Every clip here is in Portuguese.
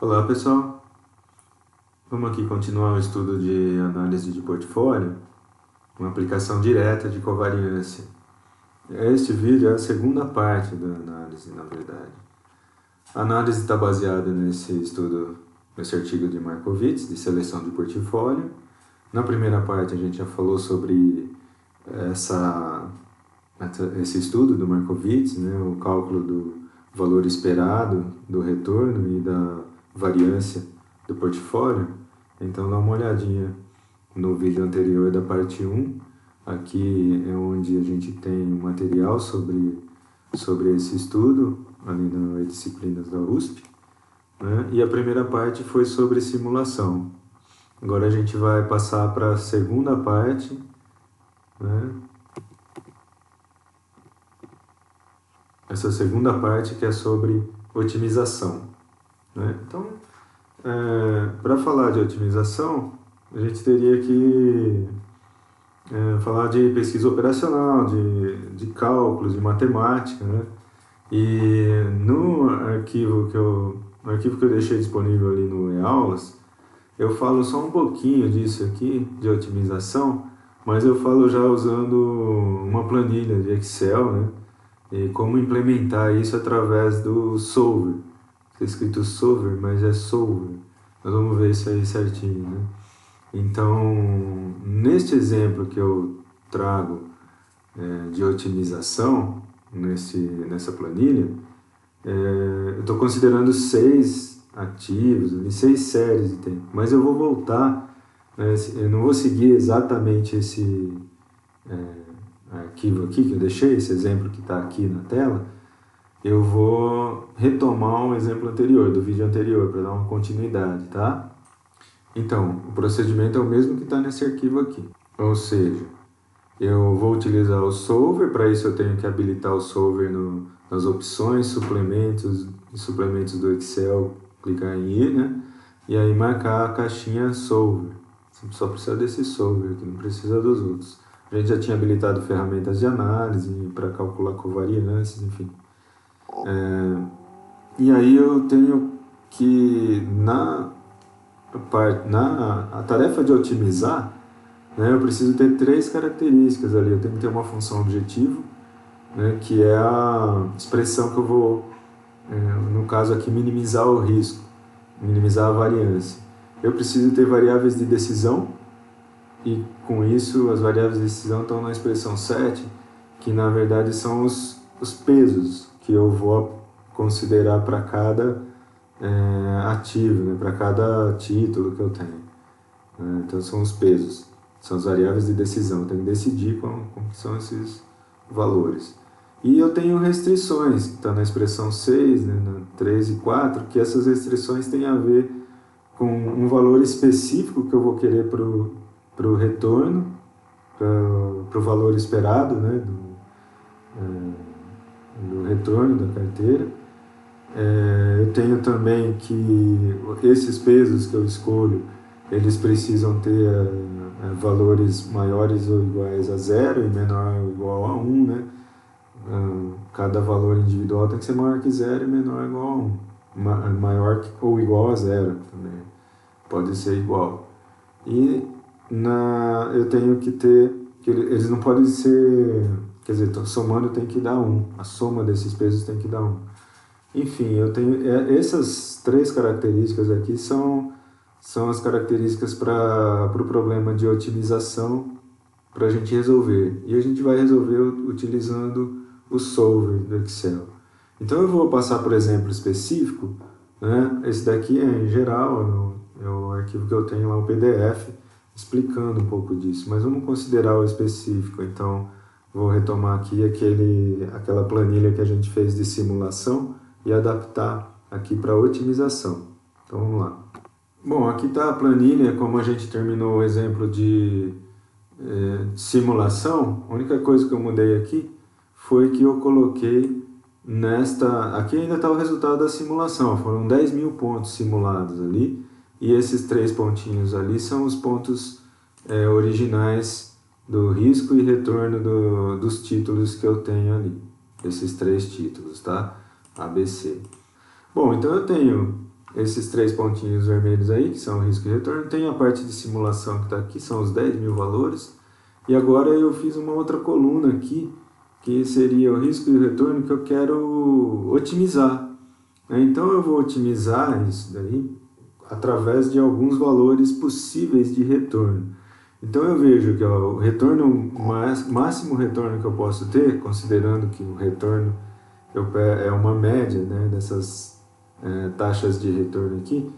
Olá pessoal, vamos aqui continuar o estudo de análise de portfólio, uma aplicação direta de covariância. Este vídeo é a segunda parte da análise, na verdade. A análise está baseada nesse estudo, nesse artigo de Markowitz, de seleção de portfólio. Na primeira parte a gente já falou sobre esse estudo do Markowitz, né, o cálculo do valor esperado do retorno e da variância do portfólio. Então dá uma olhadinha no vídeo anterior da parte 1. Aqui é onde a gente tem um material sobre esse estudo, ali nas disciplinas da USP, né? E a primeira parte foi sobre simulação. Agora a gente vai passar para a segunda parte, né? Essa segunda parte que é sobre otimização, né? Então, para falar de otimização, a gente teria que falar de pesquisa operacional, de cálculos, de matemática, né? E no arquivo que eu deixei disponível ali no e-aulas, eu falo só um pouquinho disso aqui, de otimização, mas eu falo já usando uma planilha de Excel, né? E como implementar isso através do Solver. Está escrito Solver, mas é Solver. Nós vamos ver isso aí certinho, né? Então, neste exemplo que eu trago de otimização, nessa planilha, eu estou considerando 6 ativos, 6 séries de tempo, mas eu vou voltar, né, eu não vou seguir exatamente esse arquivo aqui que eu deixei, esse exemplo que está aqui na tela. Eu vou retomar um exemplo anterior, do vídeo anterior, para dar uma continuidade, tá? Então, o procedimento é o mesmo que está nesse arquivo aqui. Ou seja, eu vou utilizar o Solver, para isso eu tenho que habilitar o Solver nas opções, suplementos do Excel, clicar em ir, né? E aí marcar a caixinha Solver. Você só precisa desse Solver aqui, não precisa dos outros. A gente já tinha habilitado ferramentas de análise para calcular covariâncias, enfim. E aí eu tenho que, a tarefa de otimizar, né, eu preciso ter 3 características ali. Eu tenho que ter uma função objetivo, né, que é a expressão que eu vou, no caso aqui, minimizar o risco, minimizar a variância. Eu preciso ter variáveis de decisão, e com isso as variáveis de decisão estão na expressão 7, que na verdade são os pesos que eu vou considerar para cada ativo, né, para cada título que eu tenho. Então são os pesos, são as variáveis de decisão. Eu tenho que decidir como são esses valores. E eu tenho restrições, que está na expressão 6, né, na 3 e 4, que essas restrições têm a ver com um valor específico que eu vou querer para o retorno, para o valor esperado, né, do retorno da carteira. Eu tenho também que esses pesos que eu escolho, eles precisam ter valores maiores ou iguais a 0 e menor ou igual a 1, né? Cada valor individual tem que ser maior que 0 e menor ou igual a 1. Maior ou igual a 0 também. Pode ser igual. E eu tenho que ter, que eles não podem ser, quer dizer, somando tem que dar 1. A soma desses pesos tem que dar 1. Enfim, eu tenho essas 3 características aqui são as características para o problema de otimização para a gente resolver. E a gente vai resolver utilizando o Solver do Excel. Então eu vou passar por exemplo específico, né? Esse daqui é em geral, é o arquivo que eu tenho lá, o PDF, explicando um pouco disso. Mas vamos considerar o específico. Então vou retomar aqui aquela planilha que a gente fez de simulação e adaptar aqui para otimização. Então vamos lá. Bom, aqui está a planilha, como a gente terminou o exemplo de simulação. A única coisa que eu mudei aqui foi que eu coloquei aqui ainda está o resultado da simulação, foram 10.000 pontos simulados ali, e esses 3 pontinhos ali são os pontos originais do risco e retorno dos títulos que eu tenho ali, esses 3 títulos, tá? ABC. Bom, então eu tenho esses 3 pontinhos vermelhos aí, que são o risco e retorno. Tem a parte de simulação que está aqui, são os 10.000 valores. E agora eu fiz uma outra coluna aqui, que seria o risco e o retorno que eu quero otimizar. Então eu vou otimizar isso daí através de alguns valores possíveis de retorno. Então eu vejo que ó, o retorno, máximo retorno que eu posso ter, considerando que o retorno é uma média, né, dessas taxas de retorno aqui,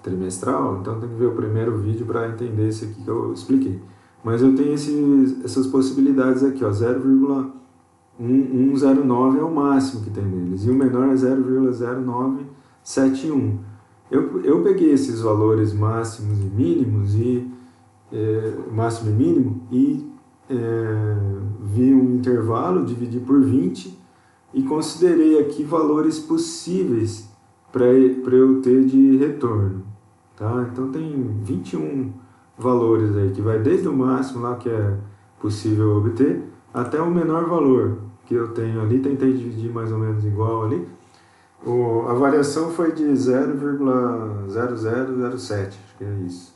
trimestral, então tem que ver o primeiro vídeo para entender isso aqui que eu expliquei. Mas eu tenho essas possibilidades aqui, ó, 0,109 é o máximo que tem neles, e o menor é 0,0971. Eu peguei esses valores máximos e mínimos, máximo e mínimo, e vi um intervalo, dividi por 20 e considerei aqui valores possíveis para eu ter de retorno. Tá? Então tem 21 valores aí, que vai desde o máximo lá que é possível obter, até o menor valor que eu tenho ali. Tentei dividir mais ou menos igual ali. A variação foi de 0,0007, acho que é isso.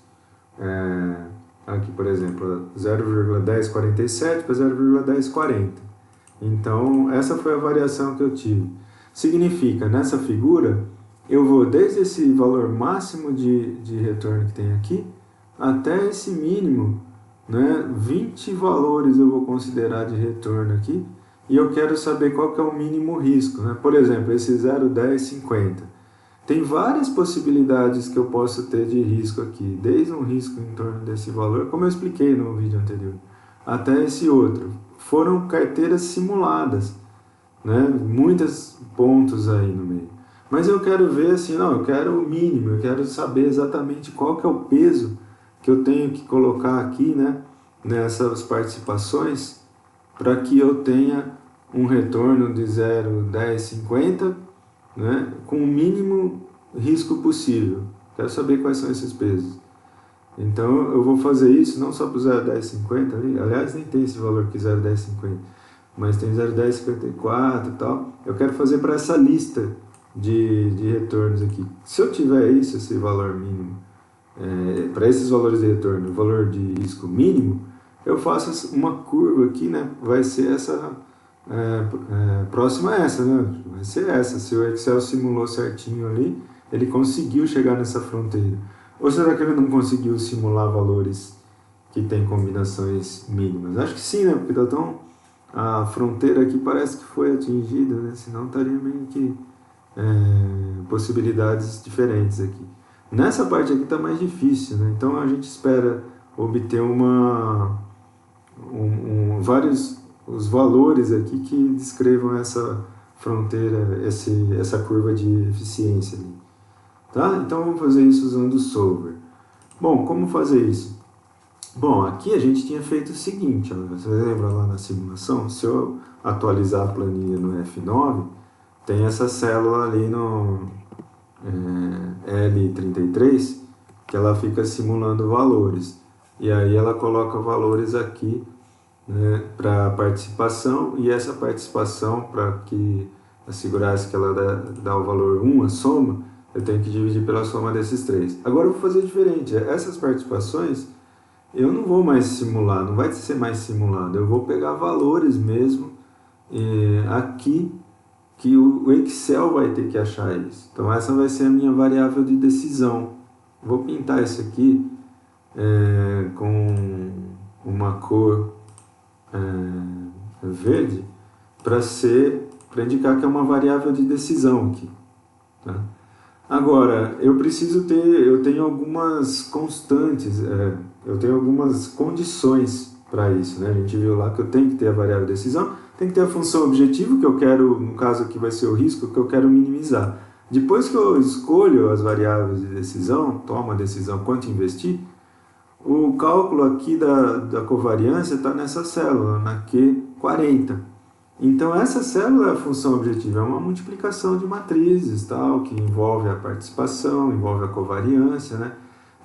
Aqui, por exemplo, 0,1047 para 0,1040. Então, essa foi a variação que eu tive. Significa, nessa figura, eu vou desde esse valor máximo de retorno que tem aqui, até esse mínimo, né? 20 valores eu vou considerar de retorno aqui, e eu quero saber qual que é o mínimo risco, né? Por exemplo, esse 0,1050. Tem várias possibilidades que eu posso ter de risco aqui, desde um risco em torno desse valor, como eu expliquei no vídeo anterior, até esse outro. Foram carteiras simuladas, né? Muitos pontos aí no meio. Mas eu quero ver assim, não, eu quero o mínimo, eu quero saber exatamente qual que é o peso que eu tenho que colocar aqui, né, nessas participações, para que eu tenha um retorno de 0,1050, né, com o mínimo risco possível. Quero saber quais são esses pesos. Então eu vou fazer isso não só para o 0,1050, aliás nem tem esse valor aqui 0,1050, mas tem 0,1054 e tal. Eu quero fazer para essa lista de retornos aqui. Se eu tiver isso, esse valor mínimo, para esses valores de retorno, o valor de risco mínimo, eu faço uma curva aqui, né? Vai ser essa, próxima a essa, né? Vai ser essa. Se o Excel simulou certinho ali, ele conseguiu chegar nessa fronteira. Ou será que ele não conseguiu simular valores que tem combinações mínimas? Acho que sim, né? Porque a fronteira aqui parece que foi atingida, né? Senão estaria meio que possibilidades diferentes aqui. Nessa parte aqui está mais difícil, né? Então a gente espera obter vários os valores aqui que descrevam essa fronteira, essa curva de eficiência ali. Tá? Então vamos fazer isso usando o Solver. Bom, como fazer isso? Bom, aqui a gente tinha feito o seguinte, ó, você lembra lá na simulação? Se eu atualizar a planilha no F9, tem essa célula ali no L33, que ela fica simulando valores. E aí ela coloca valores aqui, né, para participação, e essa participação, para que assegurasse que ela dá o valor 1, a soma, eu tenho que dividir pela soma desses 3. Agora eu vou fazer diferente. Essas participações eu não vou mais simular, não vai ser mais simulado. Eu vou pegar valores mesmo aqui, que o Excel vai ter que achar isso. Então essa vai ser a minha variável de decisão. Vou pintar isso aqui com uma cor verde para indicar que é uma variável de decisão aqui. Tá? Agora, eu tenho algumas constantes, eu tenho algumas condições para isso, né? A gente viu lá que eu tenho que ter a variável de decisão, tem que ter a função objetivo, que eu quero, no caso aqui vai ser o risco, que eu quero minimizar. Depois que eu escolho as variáveis de decisão, tomo a decisão quanto investir, o cálculo aqui da covariância está nessa célula, na Q40. Então essa célula é a função objetiva, é uma multiplicação de matrizes, tal, que envolve a participação, envolve a covariância, né?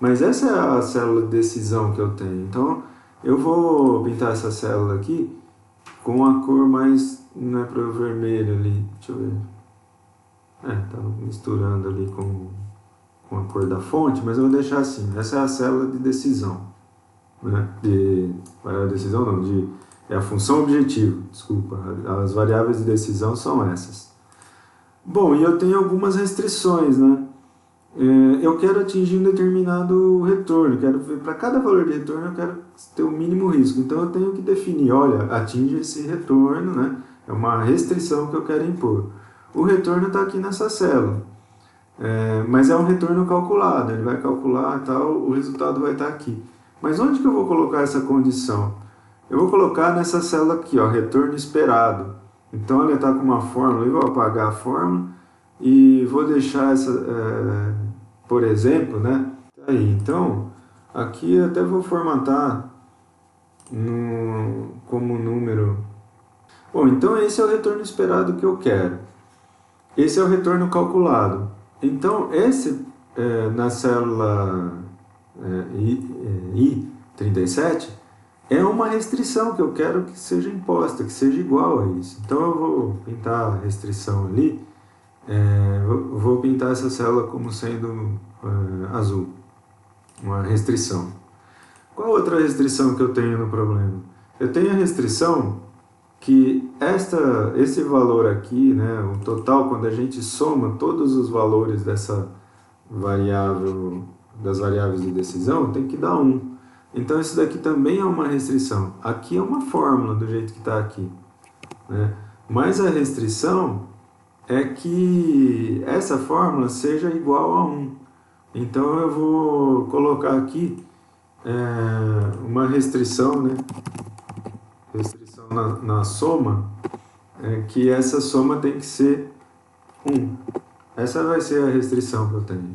Mas essa é a célula de decisão que eu tenho. Então eu vou pintar essa célula aqui com a cor mais, para o vermelho ali, deixa eu ver. Tá misturando ali com a cor da fonte, mas eu vou deixar assim. Essa é a célula de decisão, né? Decisão não, é a função objetivo, desculpa. As variáveis de decisão são essas. Bom, e eu tenho algumas restrições, né? Eu quero atingir um determinado retorno, para cada valor de retorno eu quero ter o mínimo risco. Então eu tenho que definir, olha, atinge esse retorno, né? É uma restrição que eu quero impor. O retorno está aqui nessa célula, mas é um retorno calculado, ele vai calcular e tal, o resultado vai estar aqui. Mas onde que eu vou colocar essa condição? Eu vou colocar nessa célula aqui, ó, retorno esperado. Então ele está com uma fórmula, eu vou apagar a fórmula e vou deixar essa, por exemplo, né? Aí, então, aqui eu até vou formatar como número. Bom, então esse é o retorno esperado que eu quero. Esse é o retorno calculado. Então, esse na célula I37 é uma restrição que eu quero que seja imposta, que seja igual a isso. Então eu vou pintar a restrição ali, vou pintar essa célula como sendo azul, uma restrição. Qual outra restrição que eu tenho no problema? Eu tenho a restrição que esse valor aqui, né, o total, quando a gente soma todos os valores dessa variável, das variáveis de decisão, tem que dar 1. Então isso daqui também é uma restrição. Aqui é uma fórmula do jeito que está aqui, né? Mas a restrição é que essa fórmula seja igual a 1. Então eu vou colocar aqui uma restrição, né? Restrição na soma, que essa soma tem que ser 1. Essa vai ser a restrição que eu tenho.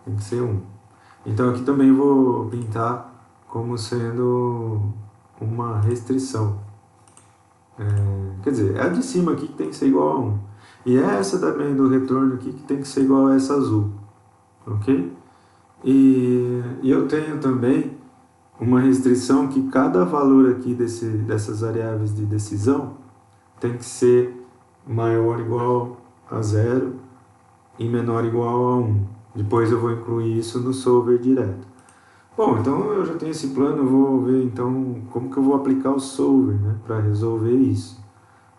Tem que ser 1. Então aqui também vou pintar como sendo uma restrição. Quer dizer, é a de cima aqui que tem que ser igual a 1. E é essa também do retorno aqui que tem que ser igual a essa azul. Ok? E eu tenho também uma restrição que cada valor aqui dessas variáveis de decisão tem que ser maior ou igual a 0 e menor ou igual a 1. Depois eu vou incluir isso no solver direto. Bom, então eu já tenho esse plano, eu vou ver então como que eu vou aplicar o solver, né, para resolver isso,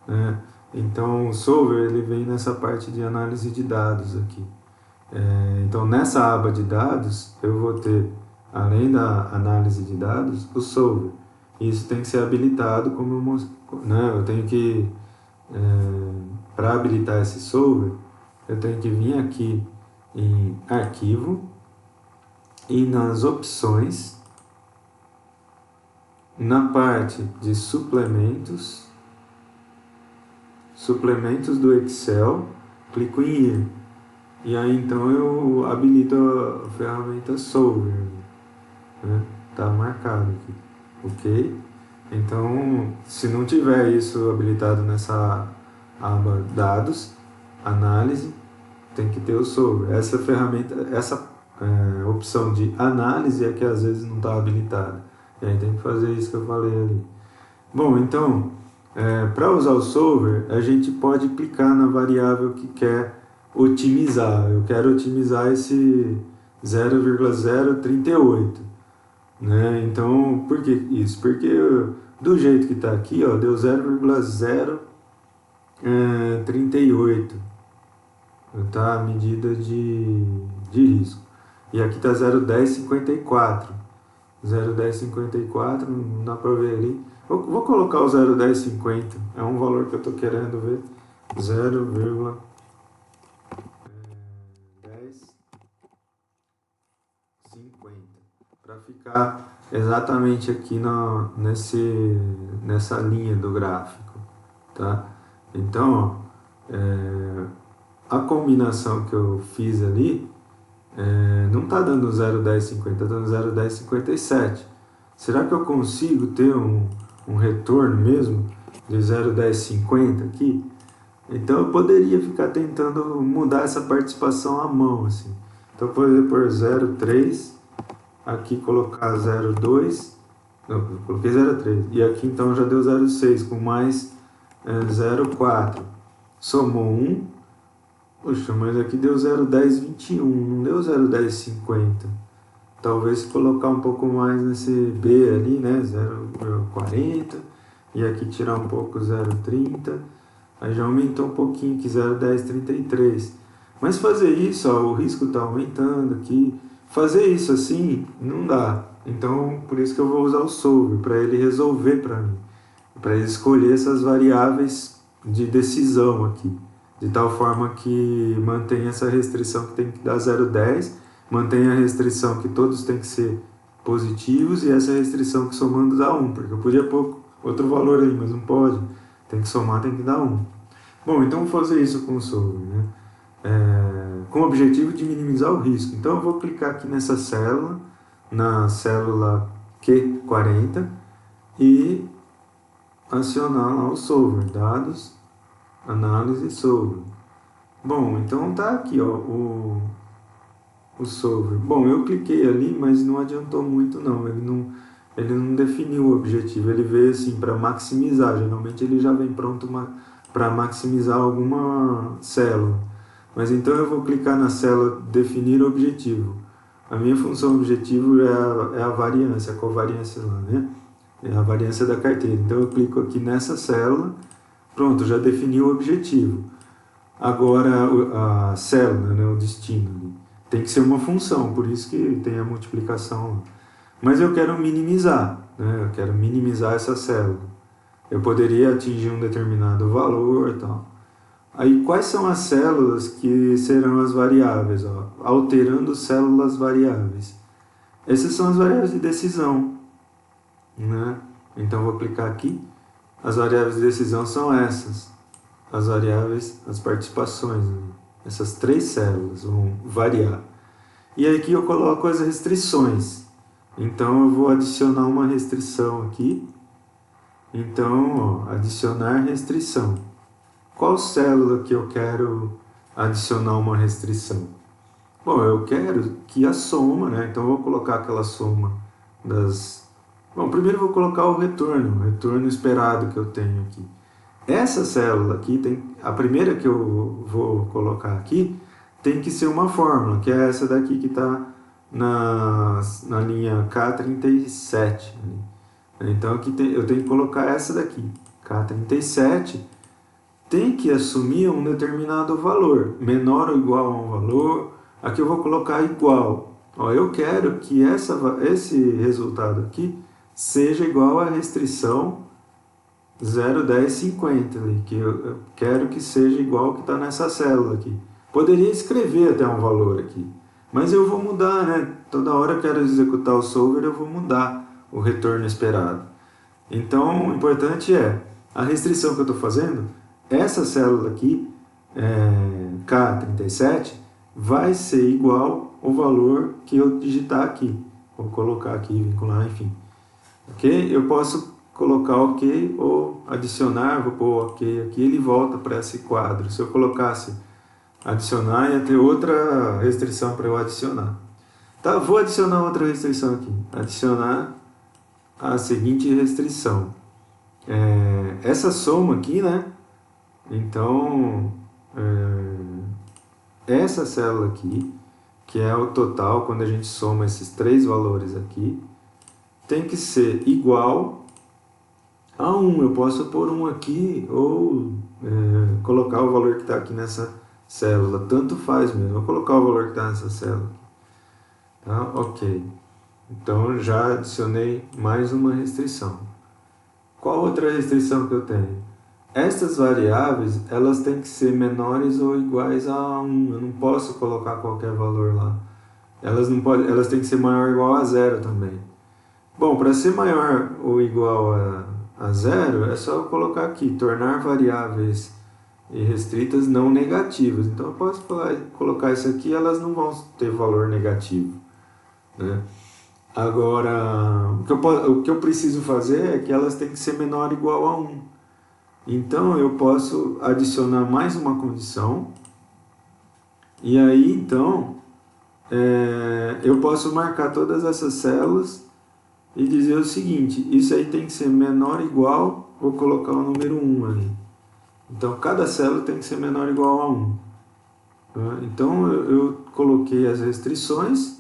né? Então o solver ele vem nessa parte de análise de dados aqui. Então nessa aba de dados eu vou ter, além da análise de dados, o solver. Isso tem que ser habilitado, eu tenho que, para habilitar esse solver, eu tenho que vir aqui em arquivo e nas opções, na parte de suplementos do Excel, clico em ir. E aí então eu habilito a ferramenta Solver, né? Tá marcado aqui, ok? Então, se não tiver isso habilitado nessa aba Dados, Análise, tem que ter o Solver. Essa ferramenta, essa opção de análise é que às vezes não está habilitada. E aí tem que fazer isso que eu falei ali. Bom, então, para usar o Solver, a gente pode clicar na variável que quer otimizar. Eu quero otimizar esse 0,038, né? Então, por que isso? Porque do jeito que está aqui, ó, deu 0,038, tá? A medida de risco. E aqui está 0,1054. 0,1054, não dá para ver ali. Vou colocar o 0,1050, é um valor que eu estou querendo ver. 0,1050 para ficar exatamente aqui nessa linha do gráfico, tá? Então, a combinação que eu fiz ali não está dando 0,1050, está dando 0,1057. Será que eu consigo ter um retorno mesmo de 0,1050 aqui? Então eu poderia ficar tentando mudar essa participação à mão, assim. Então eu poderia pôr 0,3, aqui colocar 0,2, não, eu coloquei 0,3, e aqui então já deu 0,6 com mais 0,4. Somou 1, Poxa, mas aqui deu 0,1021, não deu 0,1050. Talvez se colocar um pouco mais nesse B ali, né, 0,40, e aqui tirar um pouco 0,30, aí já aumentou um pouquinho aqui, 0,1033. Mas fazer isso, ó, o risco está aumentando aqui, fazer isso assim não dá. Então, por isso que eu vou usar o solver, para ele resolver para mim, para ele escolher essas variáveis de decisão aqui, de tal forma que mantém essa restrição que tem que dar 0,10, mantém a restrição que todos têm que ser positivos e essa restrição que somando dá 1, porque eu podia pôr outro valor aí, mas não pode, tem que somar, tem que dar 1. Bom, então vou fazer isso com o solver, né? Com o objetivo de minimizar o risco. Então eu vou clicar aqui nessa célula, na célula Q40 e acionar lá o solver, dados, análise solver. Bom, então tá aqui ó, o solver. Bom, eu cliquei ali, mas não adiantou muito não, ele não definiu o objetivo, ele veio assim para maximizar, geralmente ele já vem pronto para maximizar alguma célula. Mas então eu vou clicar na célula definir objetivo. A minha função objetivo é a variância, a covariância lá, né? É a variância da carteira. Então eu clico aqui nessa célula, pronto, já defini o objetivo. Agora a célula, né, o destino, tem que ser uma função, por isso que tem a multiplicação lá. Mas eu quero minimizar, né? Eu quero minimizar essa célula. Eu poderia atingir um determinado valor e tal. Aí quais são as células que serão as variáveis? Ó? Alterando células variáveis. Essas são as variáveis de decisão, né? Então vou clicar aqui. As variáveis de decisão são essas. As variáveis, as participações. Né? Essas 3 células vão variar. E aqui eu coloco as restrições. Então eu vou adicionar uma restrição aqui. Então, ó, adicionar restrição. Qual célula que eu quero adicionar uma restrição? Bom, eu quero que a soma, né? Então eu vou colocar aquela soma das... Bom, primeiro eu vou colocar o retorno esperado que eu tenho aqui. Essa célula aqui, a primeira que eu vou colocar aqui, tem que ser uma fórmula, que é essa daqui que está na linha K37. Então aqui eu tenho que colocar essa daqui, K37, tem que assumir um determinado valor, menor ou igual a um valor. Aqui eu vou colocar igual. Ó, eu quero que esse resultado aqui seja igual à restrição 0,1050, que eu quero que seja igual ao que está nessa célula aqui. Poderia escrever até um valor aqui, mas eu vou mudar, né? Toda hora eu quero executar o solver, eu vou mudar o retorno esperado. Então, o importante é, a restrição que eu estou fazendo, essa célula aqui, K37, vai ser igual ao valor que eu digitar aqui. Vou colocar aqui, vincular, enfim. Ok? Eu posso colocar OK ou adicionar, vou pôr OK aqui, ele volta para esse quadro. Se eu colocasse adicionar, ia ter outra restrição para eu adicionar. Tá, vou adicionar outra restrição aqui. Adicionar a seguinte restrição. Essa soma aqui, né? Então, essa célula aqui, que é o total, quando a gente soma esses 3 valores aqui, tem que ser igual a 1. Eu posso pôr 1 aqui ou colocar o valor que está aqui nessa célula. Tanto faz mesmo. Vou colocar o valor que está nessa célula. Tá? Ok. Então já adicionei mais uma restrição. Qual outra restrição que eu tenho? Estas variáveis, elas têm que ser menores ou iguais a 1. Eu não posso colocar qualquer valor lá. Elas têm que ser maior ou igual a 0 também. Bom, para ser maior ou igual a 0, é só eu colocar aqui, tornar variáveis restritas não negativas. Então eu posso colocar isso aqui, elas não vão ter valor negativo, né? Agora, o que eu preciso fazer é que elas têm que ser menor ou igual a 1. Então eu posso adicionar mais uma condição. E aí então eu posso marcar todas essas células e dizer o seguinte: isso aí tem que ser menor ou igual, vou colocar o número 1 ali. Então cada célula tem que ser menor ou igual a 1. Né? Então eu coloquei as restrições,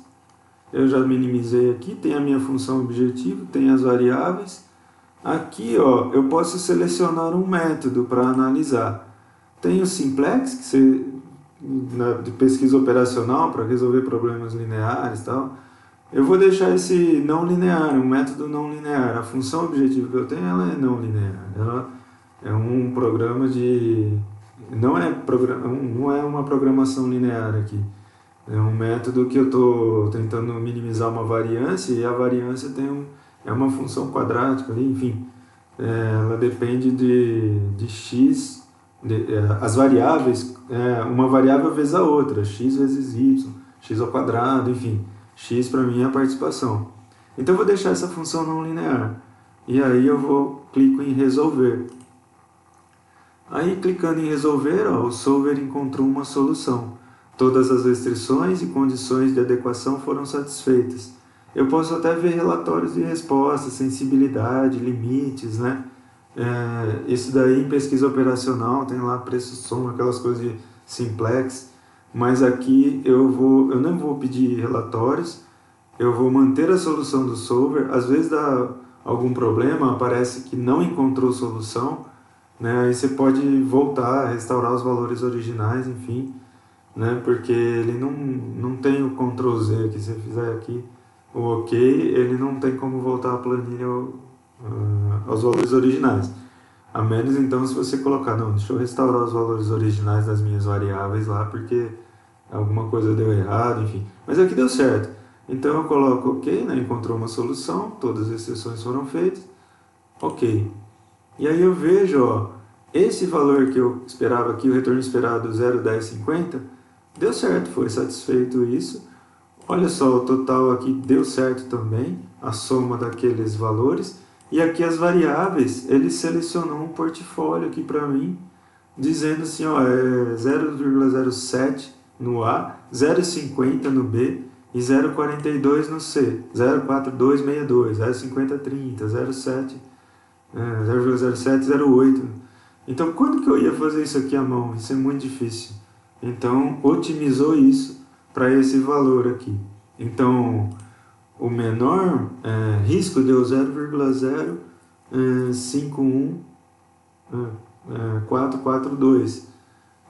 eu já minimizei aqui, tem a minha função objetivo, tem as variáveis. Aqui ó, eu posso selecionar um método para analisar. Tem o simplex, que você, de pesquisa operacional para resolver problemas lineares e tal. Eu vou deixar esse não linear, um método não linear. A função objetiva que eu tenho ela é não linear. Ela é um programa de... não é uma programação linear aqui. É um método que eu estou tentando minimizar uma variância e a variância é uma função quadrática ali, enfim. Ela depende de x, as variáveis, uma variável vezes a outra, x vezes y, x ao quadrado, enfim. X para mim é a participação. Então eu vou deixar essa função não linear. E aí eu clico em resolver. Aí clicando em resolver, ó, o solver encontrou uma solução. Todas as restrições e condições de adequação foram satisfeitas. Eu posso até ver relatórios de resposta, sensibilidade, limites, né? Isso daí em pesquisa operacional tem lá preço-soma, aquelas coisas de simplex. Mas aqui eu não vou pedir relatórios, eu vou manter a solução do solver. Às vezes dá algum problema, aparece que não encontrou solução, né? Aí você pode voltar, restaurar os valores originais, enfim, né? Porque ele não tem o Ctrl Z aqui. Se você fizer aqui o OK, ele não tem como voltar a planilha aos valores originais. A menos então se você colocar, não, deixa eu restaurar os valores originais das minhas variáveis lá, porque alguma coisa deu errado, enfim. Mas aqui deu certo. Então eu coloco OK, né? Encontrou uma solução, todas as exceções foram feitas, OK. E aí eu vejo, ó, esse valor que eu esperava aqui, o retorno esperado 0,1050, deu certo, foi satisfeito isso. Olha só, o total aqui deu certo também, a soma daqueles valores. E aqui as variáveis, ele selecionou um portfólio aqui para mim, dizendo assim, ó, 0,07 no A, 0,50 no B e 0,42 no C, 0,4262, 0,5030, 0,7, 0,0708. Então, quando que eu ia fazer isso aqui à mão? Isso é muito difícil. Então, otimizou isso para esse valor aqui. Então, o menor risco deu 0,051,442.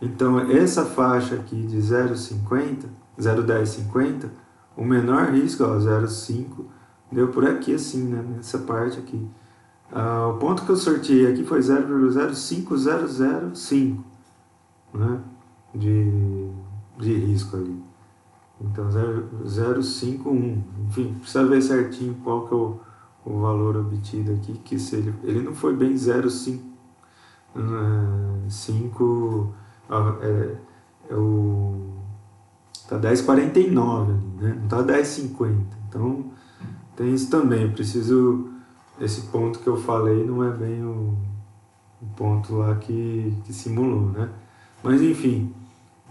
Então, essa faixa aqui de 0,50, 0,1050, o menor risco, ó, 0,5, deu por aqui assim, né, nessa parte aqui. O ponto que eu sorteei aqui foi 0,05005, né, de risco ali. Então 0,051, enfim, precisa ver certinho qual que é o valor obtido aqui, que se ele não foi bem 0,5, tá 10,49 ali, né? Não tá 10,50. Então tem isso também, eu preciso, esse ponto que eu falei não é bem o ponto lá que simulou, né? Mas enfim,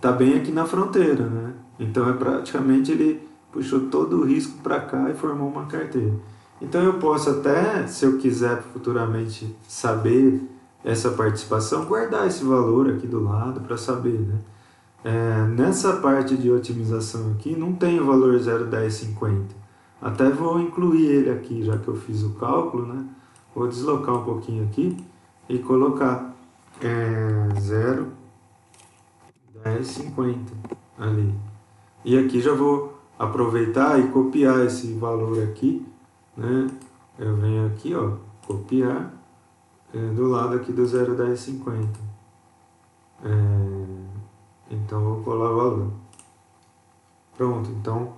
tá bem aqui na fronteira, né? Então é praticamente ele puxou todo o risco para cá e formou uma carteira. Então eu posso até, se eu quiser futuramente saber essa participação, guardar esse valor aqui do lado para saber, né? Nessa parte de otimização aqui não tem o valor 0,1050. Até vou incluir ele aqui, já que eu fiz o cálculo, né? Vou deslocar um pouquinho aqui e colocar 0,1050 ali. E aqui já vou aproveitar e copiar esse valor aqui, né? Eu venho aqui, ó, copiar do lado aqui do 0,1050. Então vou colar o valor. Pronto, então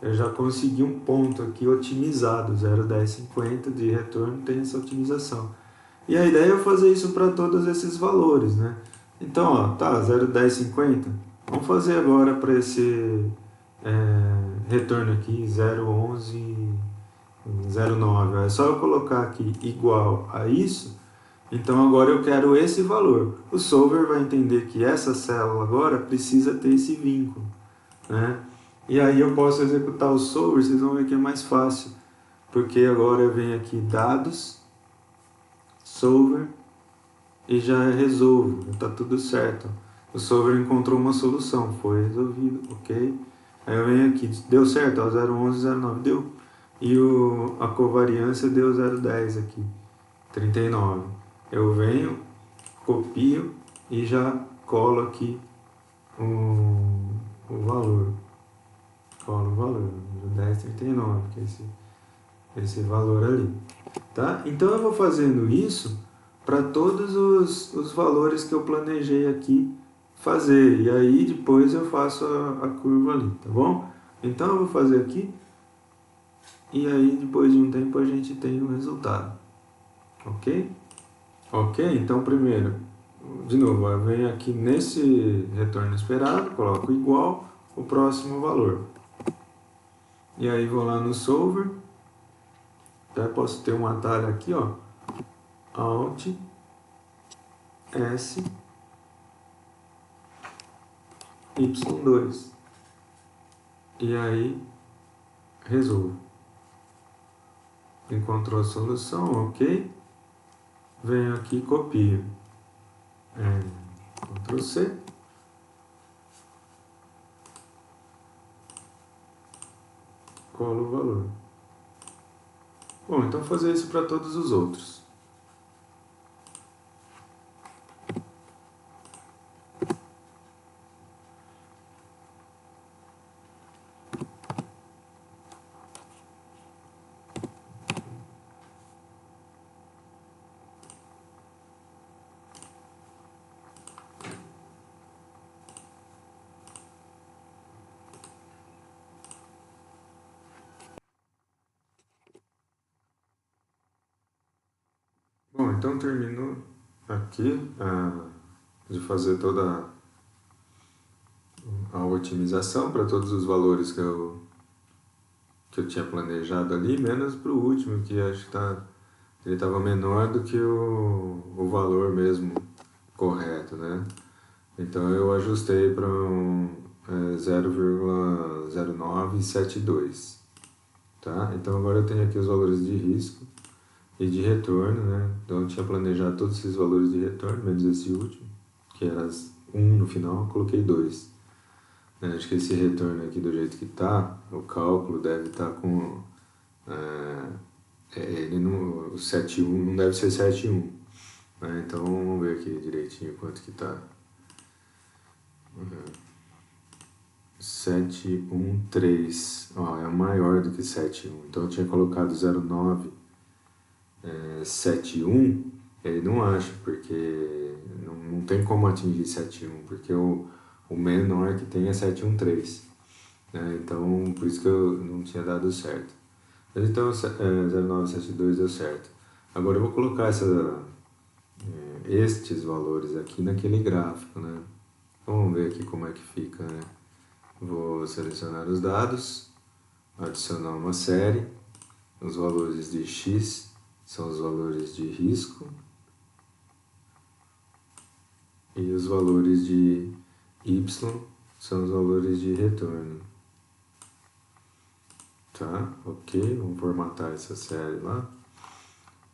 eu já consegui um ponto aqui otimizado, 0,1050 de retorno tem essa otimização. E a ideia é fazer isso para todos esses valores, né? Então, ó, tá, 0,1050. Vamos fazer agora para esse retorno aqui, 0,1109. É só eu colocar aqui igual a isso. Então agora eu quero esse valor. O solver vai entender que essa célula agora precisa ter esse vínculo, né? E aí eu posso executar o solver, vocês vão ver que é mais fácil. Porque agora eu venho aqui dados, solver, e já resolvo, está tudo certo. o solver encontrou uma solução, foi resolvido, ok. Aí eu venho aqui, deu certo, ó, 0,11, 0,9 deu. E a covariância deu 0,10 aqui, 39. Eu venho, copio e já colo aqui o valor. Colo o valor, 10,39, que é esse valor ali. Tá? Então eu vou fazendo isso para todos os valores que eu planejei aqui fazer. E aí depois eu faço a curva ali, tá bom? Então eu vou fazer aqui e aí depois de um tempo a gente tem o resultado. Ok? Ok, então primeiro, de novo, eu venho aqui nesse retorno esperado, coloco igual o próximo valor. E aí vou lá no solver, já posso ter um atalho aqui, ó, Alt, S, Y2. E aí resolvo. Encontrou a solução, ok? Venho aqui e copio. Ctrl C. Colo o valor. Bom, então fazer isso para todos os outros. Bom, então termino aqui de fazer toda a otimização para todos os valores que eu tinha planejado ali, menos para o último, que acho que ele estava menor do que o valor mesmo correto, né? Então eu ajustei para 0,0972, tá? Então agora eu tenho aqui os valores de risco e de retorno, né? Então eu tinha planejado todos esses valores de retorno, menos esse último, que era 1 no final, eu coloquei 2. Acho que esse retorno aqui do jeito que está, o cálculo deve estar com... ele não, o 7,1 não deve ser 7,1. Né? Então vamos ver aqui direitinho quanto que está. 713, ó, é maior do que 71. Então eu tinha colocado 0,971, ele não acha, porque não tem como atingir 71, porque o menor que tem é 713. Né? Então por isso que eu não tinha dado certo. Mas então 0,972 deu certo. Agora eu vou colocar estes valores aqui naquele gráfico, né? Vamos ver aqui como é que fica, né? Vou selecionar os dados, adicionar uma série, os valores de X são os valores de risco e os valores de Y são os valores de retorno. Tá, ok, vamos formatar essa série lá.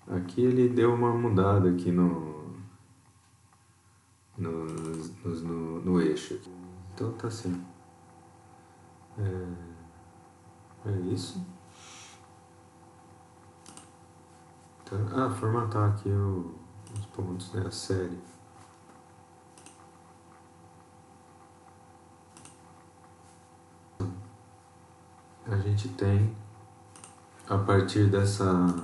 Aqui ele deu uma mudada aqui no eixo. Então tá assim. É isso. Então, formatar aqui os pontos, né, a série. A gente tem, a partir dessa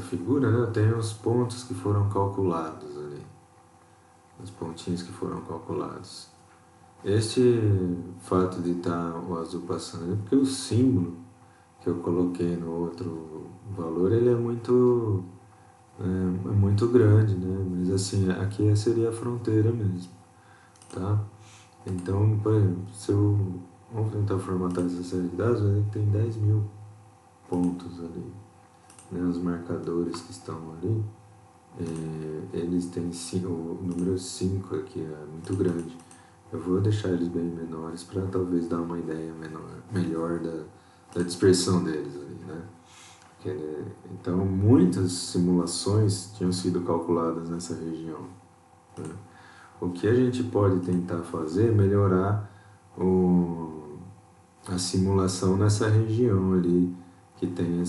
figura, né, tem os pontos que foram calculados ali. Os pontinhos que foram calculados. Este fato de estar o azul passando é porque o símbolo que eu coloquei no outro valor, ele é muito grande, né? Mas assim, aqui seria a fronteira mesmo, tá? Então, por exemplo, vamos tentar formatar essa série de dados, ele tem 10.000 pontos ali, né? Os marcadores que estão ali, eles têm o número 5 aqui, é muito grande. Eu vou deixar eles bem menores para talvez dar uma ideia melhor da dispersão deles ali, né? Então, muitas simulações tinham sido calculadas nessa região, né? O que a gente pode tentar fazer é melhorar a simulação nessa região ali que tem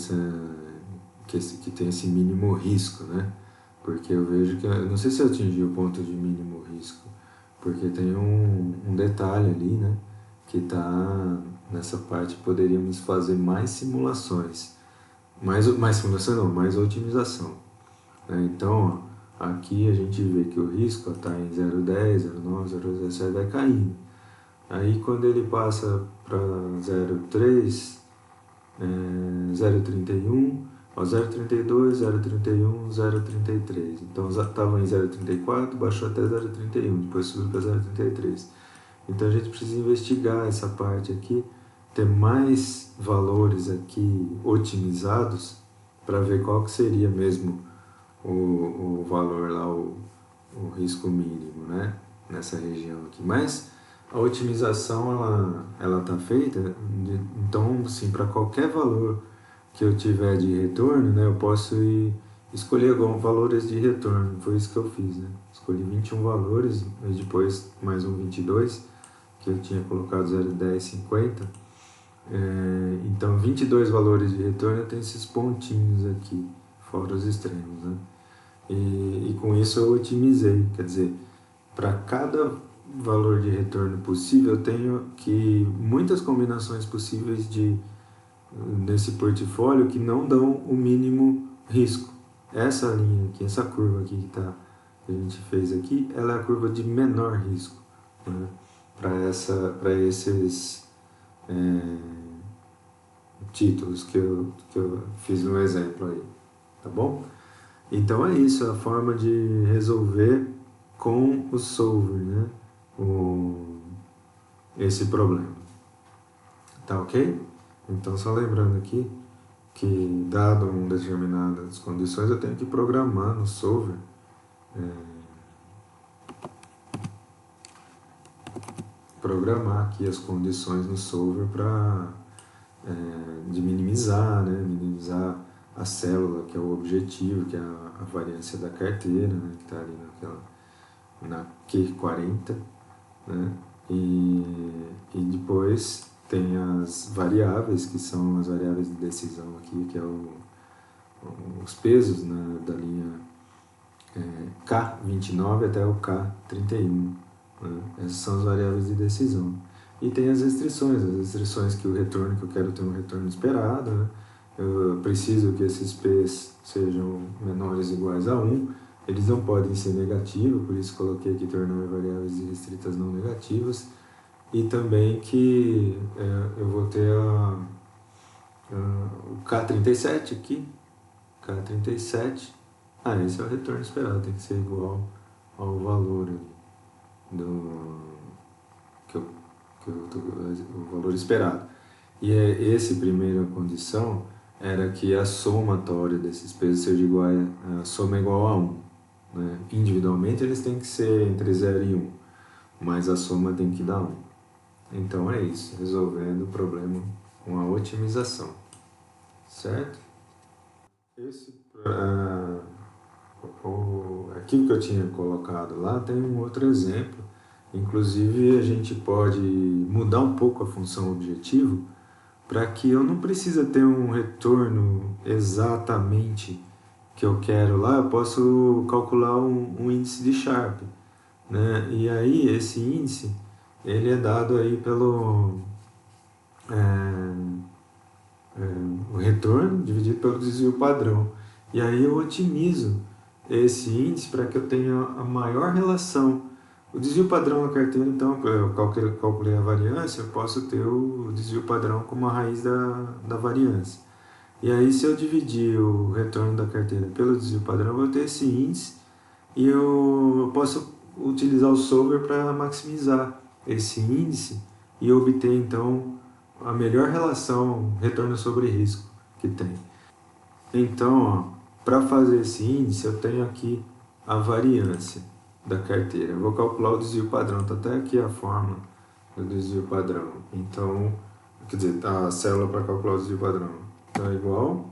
que tem esse mínimo risco, né? Porque eu vejo que, eu não sei se eu atingi o ponto de mínimo risco, porque tem um detalhe ali, né? Que tá nessa parte, poderíamos fazer mais simulações. Mais simulação não, mais otimização, né? Então, ó, aqui a gente vê que o risco está em 0,10, 0,9, 0,17, vai caindo. Aí quando ele passa para 0,3, 0,31, 0,32, 0,31, 0,33. Então estava em 0,34, baixou até 0,31, depois subiu para 0,33. Então a gente precisa investigar essa parte aqui, ter mais valores aqui otimizados para ver qual que seria mesmo o valor lá, o risco mínimo, né? Nessa região aqui. Mas a otimização ela tá feita, então assim, para qualquer valor que eu tiver de retorno, né, eu posso escolher alguns valores de retorno. Foi isso que eu fiz, né? Escolhi 21 valores, e depois mais um 22, que eu tinha colocado 0,10, 50. Então 22 valores de retorno, tem esses pontinhos aqui, fora os extremos, né? E com isso eu otimizei, quer dizer, para cada valor de retorno possível, eu tenho que muitas combinações possíveis nesse portfólio que não dão o mínimo risco. Essa linha aqui, essa curva aqui que a gente fez aqui, ela é a curva de menor risco, né? Para esses títulos que eu fiz um exemplo aí, tá bom? Então é isso, a forma de resolver com o solver, né? Esse problema. Tá ok? Então só lembrando aqui que dado determinadas condições eu tenho que programar no solver programar aqui as condições no solver para de minimizar, né? Minimizar a célula, que é o objetivo, que é a variância da carteira, né? Que está ali na Q40, né? E depois tem as variáveis, que são as variáveis de decisão aqui, que é os pesos, né, da linha K29 até o K31. Né? Essas são as variáveis de decisão. E tem as restrições que o retorno, que eu quero ter um retorno esperado, né? Eu preciso que esses P's sejam menores ou iguais a 1, eles não podem ser negativos, por isso coloquei aqui tornar variáveis restritas não negativas, e também que eu vou ter o K37 aqui, K37, esse é o retorno esperado, tem que ser igual ao valor ali o valor esperado. E essa primeira condição era que a somatória desses pesos seja igual a soma igual a 1. Né? Individualmente eles têm que ser entre 0 e 1, mas a soma tem que dar 1. Então é isso, resolvendo o problema com a otimização. Certo? Aquilo que eu tinha colocado lá tem um outro exemplo. Inclusive a gente pode mudar um pouco a função objetivo para que eu não precise ter um retorno exatamente que eu quero lá, eu posso calcular um índice de Sharpe, né? E aí esse índice ele é dado aí pelo o retorno dividido pelo desvio padrão. E aí eu otimizo esse índice para que eu tenha a maior relação. O desvio padrão da carteira, então, eu calculei a variância, eu posso ter o desvio padrão como a raiz da variância. E aí, se eu dividir o retorno da carteira pelo desvio padrão, eu vou ter esse índice e eu posso utilizar o solver para maximizar esse índice e obter, então, a melhor relação retorno sobre risco que tem. Então, para fazer esse índice, eu tenho aqui a variância da carteira. Eu vou calcular o desvio padrão, está até aqui a fórmula do desvio padrão. Então, quer dizer, a célula para calcular o desvio padrão é igual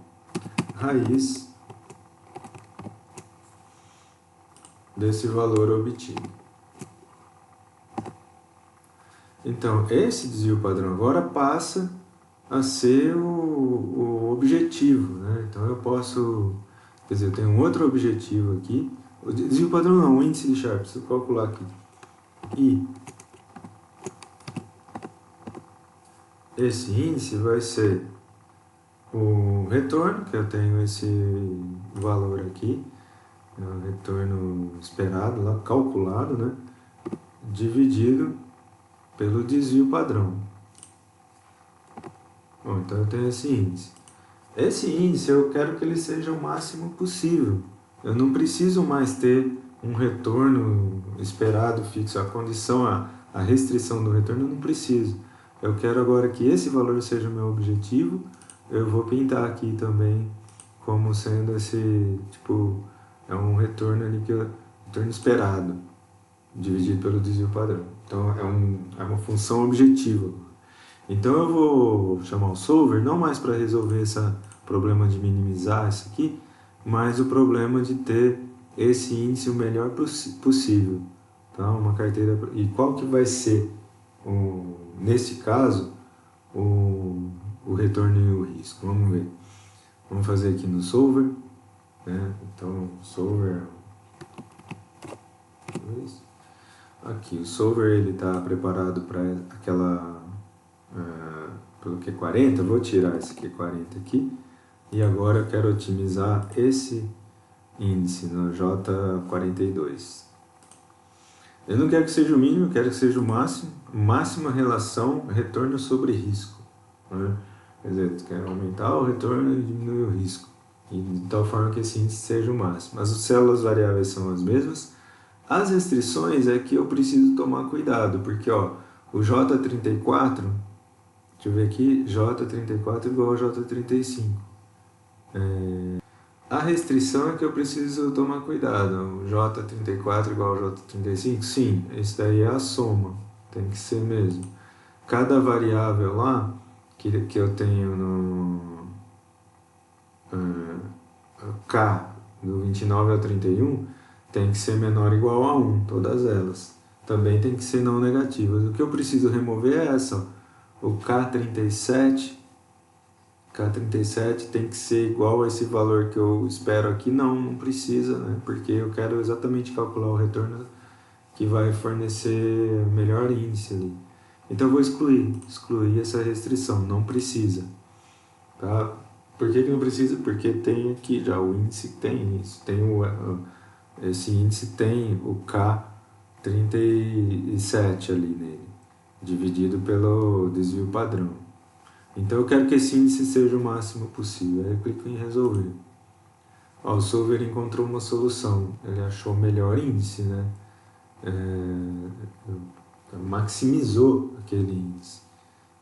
raiz desse valor obtido. Então, esse desvio padrão agora passa a ser o objetivo, né? Então eu posso, quer dizer, eu tenho um outro objetivo aqui. O desvio padrão não, o índice de Sharpe, preciso calcular aqui. E esse índice vai ser o retorno, que eu tenho esse valor aqui, é o retorno esperado, lá, calculado, né? Dividido pelo desvio padrão. Bom, então eu tenho esse índice. Esse índice eu quero que ele seja o máximo possível. Eu não preciso mais ter um retorno esperado fixo. A condição, a restrição do retorno eu não preciso. Eu quero agora que esse valor seja o meu objetivo. Eu vou pintar aqui também como sendo esse, tipo, é um retorno ali que retorno esperado, dividido pelo desvio padrão. Então é uma função objetiva. Então eu vou chamar o solver não mais para resolver esse problema de minimizar isso aqui, mas o problema de ter esse índice o melhor possível. Tá? Uma carteira. E qual que vai ser, nesse caso, o retorno e o risco? Vamos ver. Vamos fazer aqui no solver. Né? Então, solver. Aqui, o solver ele está preparado para aquela. Pelo Q40, vou tirar esse Q40 aqui, e agora eu quero otimizar esse índice no J42. Eu não quero que seja o mínimo, eu quero que seja o máximo, máxima relação retorno sobre risco. Né? Quer dizer, eu quero aumentar o retorno e diminuir o risco, e de tal forma que esse índice seja o máximo. As células variáveis são as mesmas. As restrições é que eu preciso tomar cuidado, porque ó, o J34, deixa eu ver aqui, J34 igual a J35. A restrição é que eu preciso tomar cuidado. O J34 igual ao J35? Sim, isso daí é a soma. Tem que ser mesmo. Cada variável lá que eu tenho no K, do 29 ao 31, tem que ser menor ou igual a 1, todas elas. Também tem que ser não negativas. O que eu preciso remover é essa, ó. O K37 tem que ser igual a esse valor que eu espero aqui. Não precisa, né? Porque eu quero exatamente calcular o retorno que vai fornecer melhor índice ali. Então eu vou excluir essa restrição, não precisa. Tá? Por que não precisa? Porque tem aqui já, o índice tem isso. Esse índice tem o K37 ali nele, dividido pelo desvio padrão. Então eu quero que esse índice seja o máximo possível. Aí eu clico em resolver. Ó, o solver encontrou uma solução. Ele achou o melhor índice, né? Maximizou aquele índice.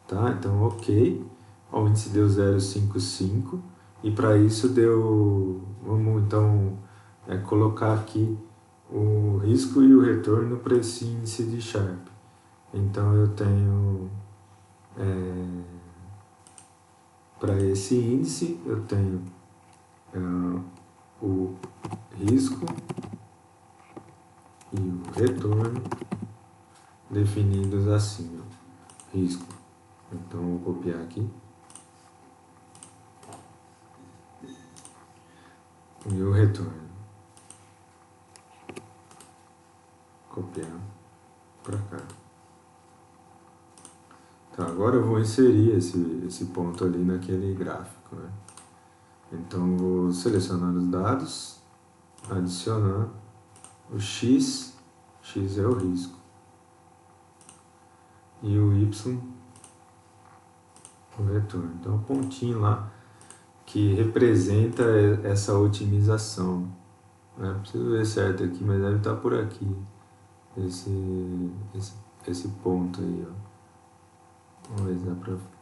Tá? Então, ok. Ó, o índice deu 0,55. E para isso deu... Vamos então colocar aqui o risco e o retorno para esse índice de Sharpe. Então eu tenho... para esse índice eu tenho o risco e o retorno definidos assim, ó, risco. Então vou copiar aqui e o retorno, copiar para cá. Tá, agora eu vou inserir esse ponto ali naquele gráfico, né? Então vou selecionar os dados, adicionar o x é o risco, e o y, o retorno. Então, um pontinho lá que representa essa otimização. Né? Preciso ver certo aqui, mas deve estar por aqui, esse ponto aí. Ó. Vamos ver se dá para...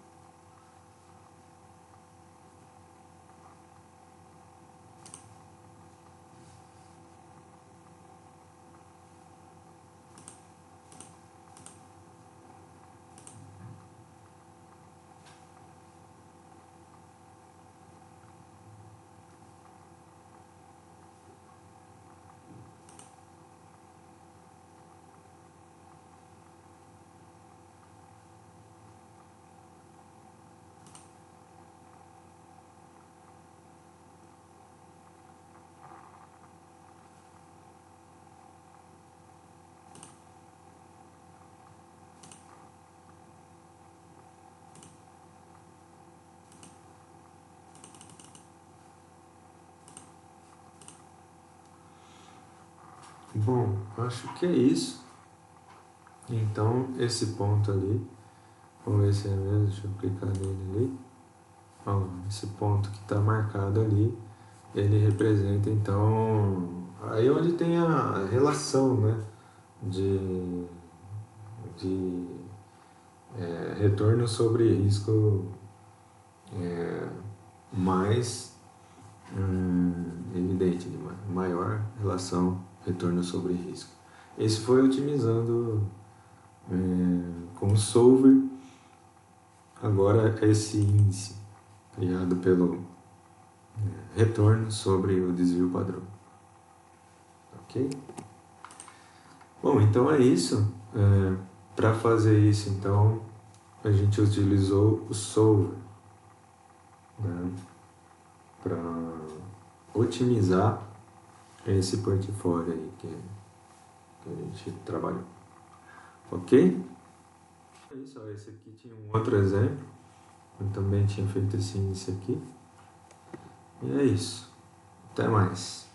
Bom, acho que é isso. Então, esse ponto ali, vamos ver se é mesmo, deixa eu clicar nele ali. Ó, esse ponto que está marcado ali, ele representa então, aí onde tem a relação, né, de retorno sobre risco mais evidente, de maior relação retorno sobre risco. Esse foi otimizando com o Solver, agora esse índice criado pelo retorno sobre o desvio padrão. Ok? Bom, então é isso. Para fazer isso, então, a gente utilizou o Solver, né, para otimizar esse portfólio aí que a gente trabalhou. Ok? É isso, ó, esse aqui tinha um outro exemplo. Eu também tinha feito esse índice aqui. E é isso. Até mais.